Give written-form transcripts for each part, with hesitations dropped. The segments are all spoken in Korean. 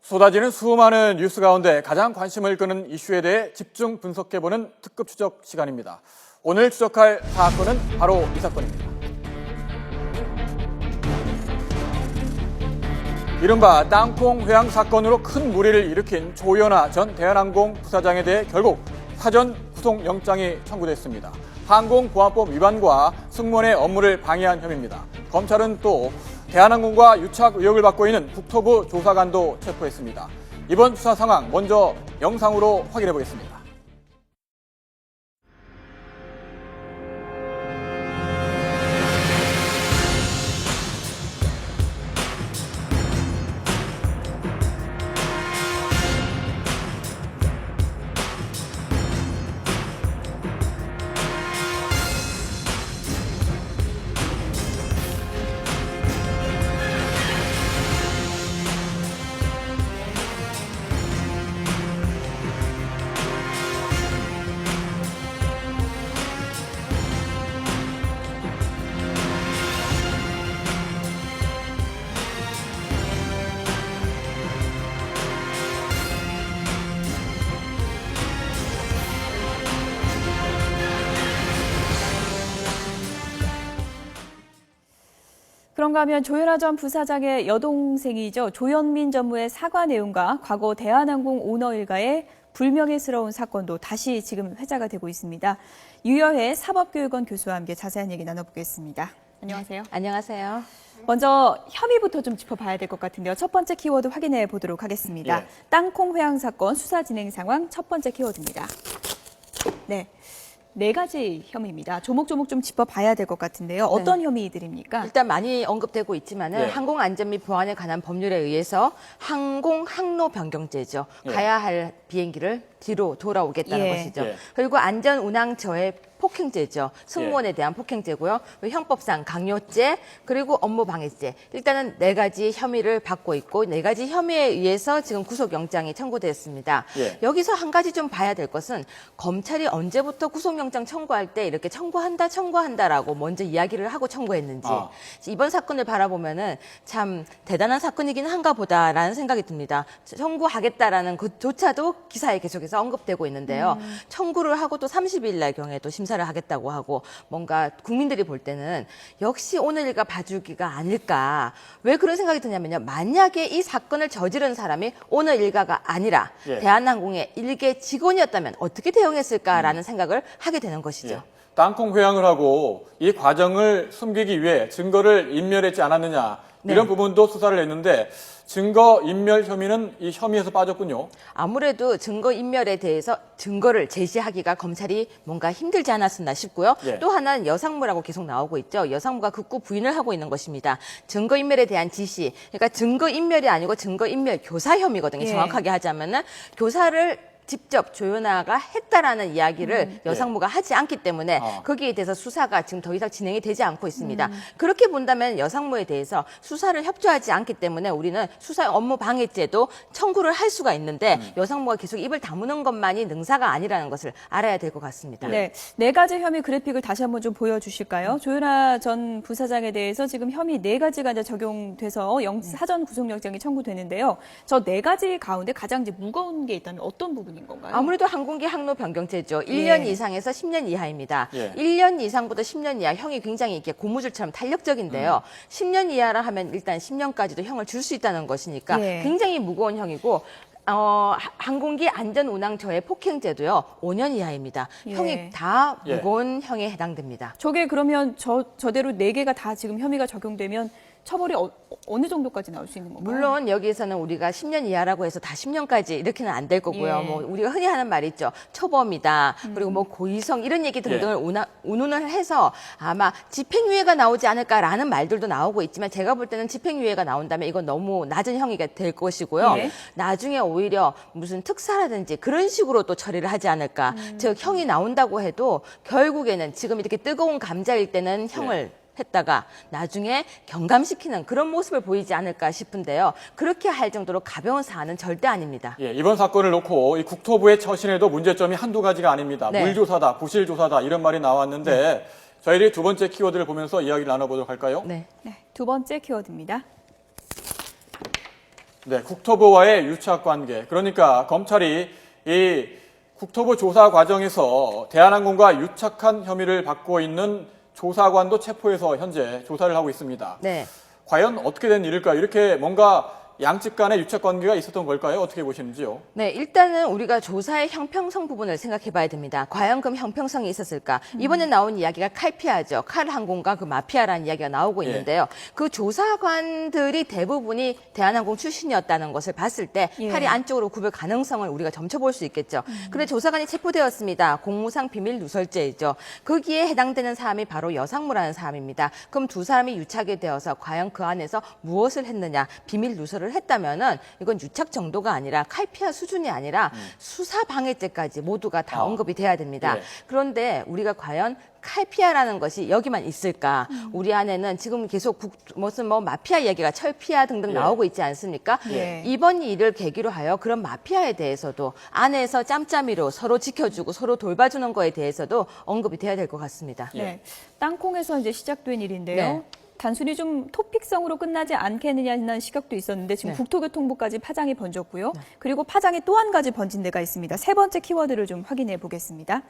쏟아지는 수많은 뉴스 가운데 가장 관심을 끄는 이슈에 대해 집중 분석해보는 특급 추적 시간입니다. 오늘 추적할 사건은 바로 이 사건입니다. 이른바 땅콩 회항 사건으로 큰 물의를 일으킨 조현아 전 대한항공 부사장에 대해 결국 사전 구속영장이 청구됐습니다. 항공보안법 위반과 승무원의 업무를 방해한 혐의입니다. 검찰은 또 대한항공과 유착 의혹을 받고 있는 국토부 조사관도 체포했습니다. 이번 수사 상황 먼저 영상으로 확인해 보겠습니다. 그런가 하면 조현아 전 부사장의 여동생이죠. 조현민 전무의 사과 내용과 과거 대한항공 오너 일가의 불명예스러운 사건도 다시 지금 회자가 되고 있습니다. 유여해 사법교육원 교수와 함께 자세한 얘기 나눠보겠습니다. 안녕하세요. 안녕하세요. 먼저 혐의부터 좀 짚어봐야 될 것 같은데요. 첫 번째 키워드 확인해 보도록 하겠습니다. 땅콩 회항 사건 수사 진행 상황 첫 번째 키워드입니다. 네 가지 혐의입니다. 조목조목 좀 짚어봐야 될 것 같은데요. 어떤 혐의들입니까? 일단 많이 언급되고 있지만은 항공안전 및 보안에 관한 법률에 의해서 항공 항로 변경죄죠. 가야 할 비행기를 뒤로 돌아오겠다는 것이죠. 그리고 안전 운항 저해 폭행죄죠. 승무원에 대한 폭행죄고요. 형법상 강요죄, 그리고 업무방해죄. 일단은 네 가지 혐의를 받고 있고 네 가지 혐의에 의해서 지금 구속영장이 청구되었습니다. 여기서 한 가지 좀 봐야 될 것은 검찰이 언제부터 구속영장 청구할 때 이렇게 청구한다라고 먼저 이야기를 하고 청구했는지. 이번 사건을 바라보면은 참 대단한 사건이긴 한가 보다라는 생각이 듭니다. 청구하겠다라는 것조차도 기사에 계속해서 언급되고 있는데요. 청구를 하고 또 30일 날 경우에 또 심사를 하겠다고 하고 뭔가 국민들이 볼 때는 역시 오늘 일가 봐주기가 아닐까. 왜 그런 생각이 드냐면요. 만약에 이 사건을 저지른 사람이 오늘 일가가 아니라 대한항공의 일개 직원이었다면 어떻게 대응했을까라는 생각을 하게 되는 것이죠. 땅콩 회항을 하고 이 과정을 숨기기 위해 증거를 인멸했지 않았느냐 이런 부분도 수사를 했는데 증거 인멸 혐의는 이 혐의에서 빠졌군요. 아무래도 증거 인멸에 대해서 증거를 제시하기가 검찰이 뭔가 힘들지 않았었나 싶고요. 또 하나는 여상무라고 계속 나오고 있죠. 여상무가 극구 부인을 하고 있는 것입니다. 증거 인멸에 대한 지시, 그러니까 증거 인멸이 아니고 증거 인멸 교사 혐의거든요. 정확하게 하자면은 교사를 직접 조현아가 했다라는 이야기를 여상무가 하지 않기 때문에 거기에 대해서 수사가 지금 더 이상 진행이 되지 않고 있습니다. 그렇게 본다면 여상무에 대해서 수사를 협조하지 않기 때문에 우리는 수사 업무 방해죄도 청구를 할 수가 있는데 여상무가 계속 입을 다무는 것만이 능사가 아니라는 것을 알아야 될 것 같습니다. 네 가지 혐의 그래픽을 다시 한번 좀 보여주실까요? 조현아 전 부사장에 대해서 지금 혐의 네 가지가 이제 적용돼서 사전 구속영장이 청구되는데요. 저 네 가지 가운데 가장 이제 무거운 게 있다면 어떤 부분이 건가요? 아무래도 항공기 항로 변경죄죠. 1년 이상에서 10년 이하입니다. 1년 이상부터 10년 이하 형이 굉장히 이렇게 고무줄처럼 탄력적인데요. 10년 이하라 하면 일단 10년까지도 형을 줄 수 있다는 것이니까 굉장히 무거운 형이고 항공기 안전 운항 저해 폭행죄도요. 5년 이하입니다. 형이 다 무거운 형에 해당됩니다. 저게 그러면 저대로 네 개가 다 지금 혐의가 적용되면 처벌이 어느 정도까지 나올 수 있는 건가요? 물론 여기에서는 우리가 10년 이하라고 해서 다 10년까지 이렇게는 안 될 거고요. 뭐 우리가 흔히 하는 말이 있죠. 초범이다. 그리고 뭐 고의성 이런 얘기 등등을 운운을 해서 아마 집행유예가 나오지 않을까라는 말들도 나오고 있지만 제가 볼 때는 집행유예가 나온다면 이건 너무 낮은 형이 될 것이고요. 나중에 오히려 무슨 특사라든지 그런 식으로 또 처리를 하지 않을까. 즉 형이 나온다고 해도 결국에는 지금 이렇게 뜨거운 감자일 때는 형을 했다가 나중에 경감시키는 그런 모습을 보이지 않을까 싶은데요. 그렇게 할 정도로 가벼운 사안은 절대 아닙니다. 이번 사건을 놓고 이 국토부의 처신에도 문제점이 한두 가지가 아닙니다. 물조사다, 부실조사다 이런 말이 나왔는데 저희들이 두 번째 키워드를 보면서 이야기를 나눠보도록 할까요? 두 번째 키워드입니다. 네, 국토부와의 유착 관계. 그러니까 검찰이 이 국토부 조사 과정에서 대한항공과 유착한 혐의를 받고 있는 조사관도 체포해서 현재 조사를 하고 있습니다. 네. 과연 어떻게 된 일일까요? 이렇게 뭔가 양측 간의 유착 관계가 있었던 걸까요? 어떻게 보시는지요? 네, 일단은 우리가 조사의 형평성 부분을 생각해 봐야 됩니다. 과연 그럼 형평성이 있었을까? 이번에 나온 이야기가 칼피아죠. 칼항공과 그 마피아라는 이야기가 나오고 있는데요. 그 조사관들이 대부분이 대한항공 출신이었다는 것을 봤을 때 칼이 안쪽으로 굽을 가능성을 우리가 점쳐볼 수 있겠죠. 그런데 조사관이 체포되었습니다. 공무상 비밀 누설죄이죠. 거기에 해당되는 사람이 바로 여상무라는 사람입니다. 그럼 두 사람이 유착이 되어서 과연 그 안에서 무엇을 했느냐? 비밀 누설을 했다면은 이건 유착 정도가 아니라 칼피아 수준이 아니라 수사 방해죄까지 모두가 다 언급이 돼야 됩니다. 예. 그런데 우리가 과연 칼피아라는 것이 여기만 있을까? 우리 안에는 지금 계속 무슨 마피아 얘기가 철피아 등등 나오고 있지 않습니까? 이번 일을 계기로 하여 그런 마피아에 대해서도 안에서 짬짬이로 서로 지켜주고 서로 돌봐주는 거에 대해서도 언급이 돼야 될 것 같습니다. 네. 땅콩에서 이제 시작된 일인데요. 네. 단순히 좀 토픽성으로 끝나지 않겠느냐는 시각도 있었는데 지금 국토교통부까지 파장이 번졌고요. 그리고 파장이 또 한 가지 번진 데가 있습니다. 세 번째 키워드를 좀 확인해 보겠습니다.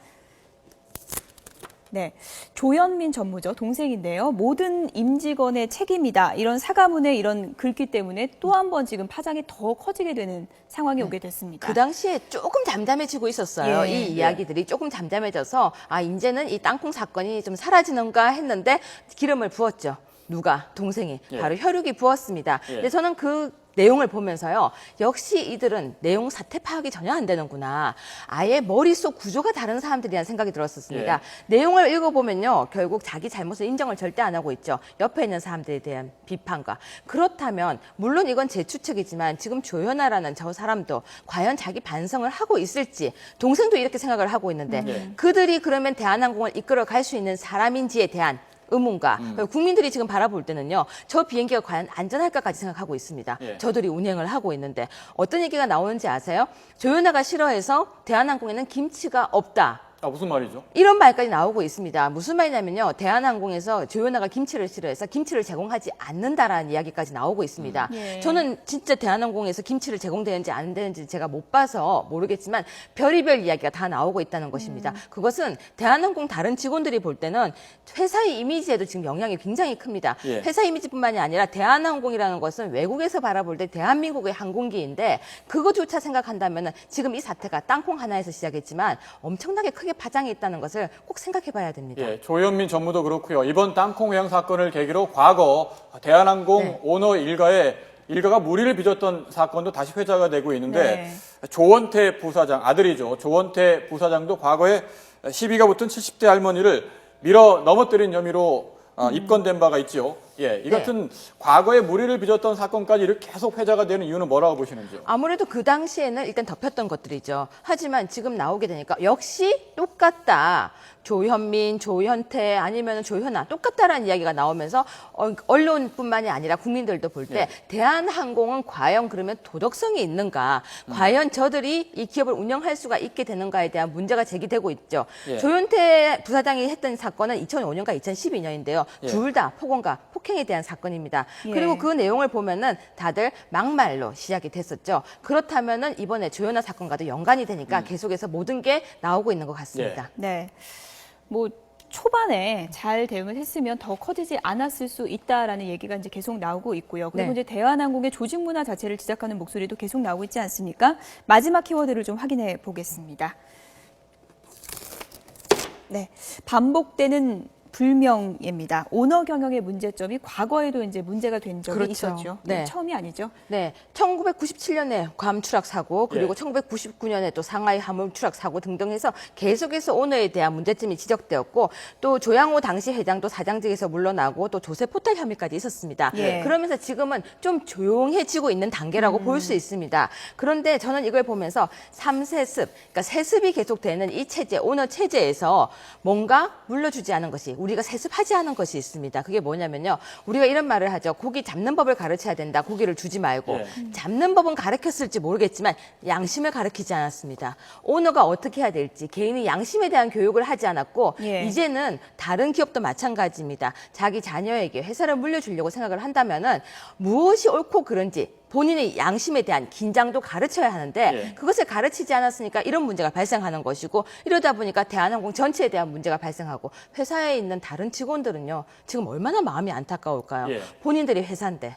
네, 조현민 전무죠. 동생인데요. 모든 임직원의 책임이다. 이런 사과문에 이런 글귀 때문에 또 한 번 지금 파장이 더 커지게 되는 상황이 오게 됐습니다. 그 당시에 조금 잠잠해지고 있었어요. 예. 이 이야기들이 조금 잠잠해져서 이제는 이 땅콩 사건이 좀 사라지는가 했는데 기름을 부었죠. 누가? 동생이. 바로 혈육이 부었습니다. 근데 저는 그 내용을 보면서요. 역시 이들은 내용 사태 파악이 전혀 안 되는구나. 아예 머릿속 구조가 다른 사람들이라는 생각이 들었었습니다. 내용을 읽어보면요. 결국 자기 잘못을 인정을 절대 안 하고 있죠. 옆에 있는 사람들에 대한 비판과. 그렇다면 물론 이건 제 추측이지만 지금 조현아라는 저 사람도 과연 자기 반성을 하고 있을지 동생도 이렇게 생각을 하고 있는데 그들이 그러면 대한항공을 이끌어 갈 수 있는 사람인지에 대한 의문과 국민들이 지금 바라볼 때는요. 저 비행기가 과연 안전할까까지 생각하고 있습니다. 저들이 운행을 하고 있는데 어떤 얘기가 나오는지 아세요? 조현아가 싫어해서 대한항공에는 김치가 없다. 무슨 말이죠? 이런 말까지 나오고 있습니다. 무슨 말이냐면요. 대한항공에서 조현아가 김치를 싫어해서 김치를 제공하지 않는다라는 이야기까지 나오고 있습니다. 저는 진짜 대한항공에서 김치를 제공되는지 안 되는지 제가 못 봐서 모르겠지만 별의별 이야기가 다 나오고 있다는 것입니다. 그것은 대한항공 다른 직원들이 볼 때는 회사의 이미지에도 지금 영향이 굉장히 큽니다. 회사 이미지뿐만이 아니라 대한항공이라는 것은 외국에서 바라볼 때 대한민국의 항공기인데 그것조차 생각한다면 지금 이 사태가 땅콩 하나에서 시작했지만 엄청나게 크게 파장이 있다는 것을 꼭 생각해 봐야 됩니다. 조현민 전무도 그렇고요. 이번 땅콩 회항 사건을 계기로 과거 대한항공 오너 일가가 무리를 빚었던 사건도 다시 회자가 되고 있는데 조원태 부사장, 아들이죠. 조원태 부사장도 과거에 시비가 붙은 70대 할머니를 밀어 넘어뜨린 혐의로 입건된 바가 있죠. 이 같은 과거에 무리를 빚었던 사건까지 이렇게 계속 회자가 되는 이유는 뭐라고 보시는지요? 아무래도 그 당시에는 일단 덮였던 것들이죠. 하지만 지금 나오게 되니까 역시 똑같다. 조현민, 조현태 아니면 조현아 똑같다라는 이야기가 나오면서 언론뿐만이 아니라 국민들도 볼 때 대한항공은 과연 그러면 도덕성이 있는가? 과연 저들이 이 기업을 운영할 수가 있게 되는가에 대한 문제가 제기되고 있죠. 조현태 부사장이 했던 사건은 2005년과 2012년인데요. 둘 다 폭언과 폭행에 대한 사건입니다. 그리고 그 내용을 보면은 다들 막말로 시작이 됐었죠. 그렇다면은 이번에 조현아 사건과도 연관이 되니까 계속해서 모든 게 나오고 있는 것 같습니다. 네. 초반에 잘 대응을 했으면 더 커지지 않았을 수 있다라는 얘기가 이제 계속 나오고 있고요. 그리고 이제 대한항공의 조직 문화 자체를 지적하는 목소리도 계속 나오고 있지 않습니까? 마지막 키워드를 좀 확인해 보겠습니다. 네. 반복되는 불명예입니다. 오너 경영의 문제점이 과거에도 이제 문제가 된 적이 있었죠. 처음이 아니죠. 1997년에 괌 추락 사고 그리고 1999년에 또 상하이 화물 추락 사고 등등 해서 계속해서 오너에 대한 문제점이 지적되었고 또 조양호 당시 회장도 사장직에서 물러나고 또 조세 포탈 혐의까지 있었습니다. 그러면서 지금은 좀 조용해지고 있는 단계라고 볼 수 있습니다. 그런데 저는 이걸 보면서 3세습, 그러니까 세습이 계속되는 이 체제, 오너 체제에서 뭔가 물러주지 않은 것이 우리가 세습하지 않은 것이 있습니다. 그게 뭐냐면요. 우리가 이런 말을 하죠. 고기 잡는 법을 가르쳐야 된다. 고기를 주지 말고. 잡는 법은 가르쳤을지 모르겠지만 양심을 가르치지 않았습니다. 오너가 어떻게 해야 될지 개인의 양심에 대한 교육을 하지 않았고 이제는 다른 기업도 마찬가지입니다. 자기 자녀에게 회사를 물려주려고 생각을 한다면은 무엇이 옳고 그른지 본인의 양심에 대한 긴장도 가르쳐야 하는데 예. 그것을 가르치지 않았으니까 이런 문제가 발생하는 것이고 이러다 보니까 대한항공 전체에 대한 문제가 발생하고 회사에 있는 다른 직원들은요. 지금 얼마나 마음이 안타까울까요? 예. 본인들이 회사인데.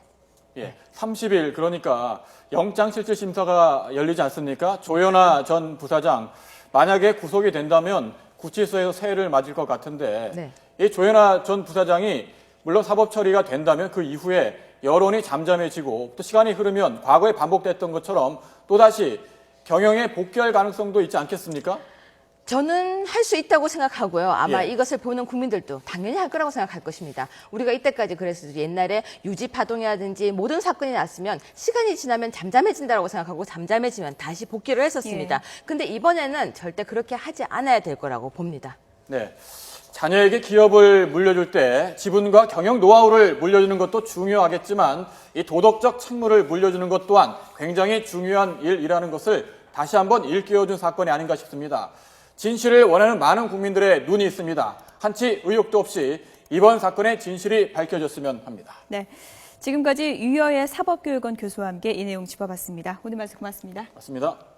예, 30일 그러니까 영장실질심사가 열리지 않습니까? 조현아 전 부사장 만약에 구속이 된다면 구치소에서 세해를 맞을 것 같은데 네. 이 조현아 전 부사장이 물론 사법 처리가 된다면 그 이후에 여론이 잠잠해지고 또 시간이 흐르면 과거에 반복됐던 것처럼 또다시 경영에 복귀할 가능성도 있지 않겠습니까? 저는 할 수 있다고 생각하고요. 아마 예. 이것을 보는 국민들도 당연히 할 거라고 생각할 것입니다. 우리가 이때까지 그랬어요. 옛날에 유지파동이라든지 모든 사건이 났으면 시간이 지나면 잠잠해진다고 생각하고 잠잠해지면 다시 복귀를 했었습니다. 근데 이번에는 절대 그렇게 하지 않아야 될 거라고 봅니다. 네. 자녀에게 기업을 물려줄 때 지분과 경영 노하우를 물려주는 것도 중요하겠지만 이 도덕적 책무를 물려주는 것 또한 굉장히 중요한 일이라는 것을 다시 한번 일깨워준 사건이 아닌가 싶습니다. 진실을 원하는 많은 국민들의 눈이 있습니다. 한치 의혹도 없이 이번 사건의 진실이 밝혀졌으면 합니다. 네, 지금까지 유여의 사법교육원 교수와 함께 이 내용 짚어봤습니다. 오늘 말씀 고맙습니다. 맞습니다.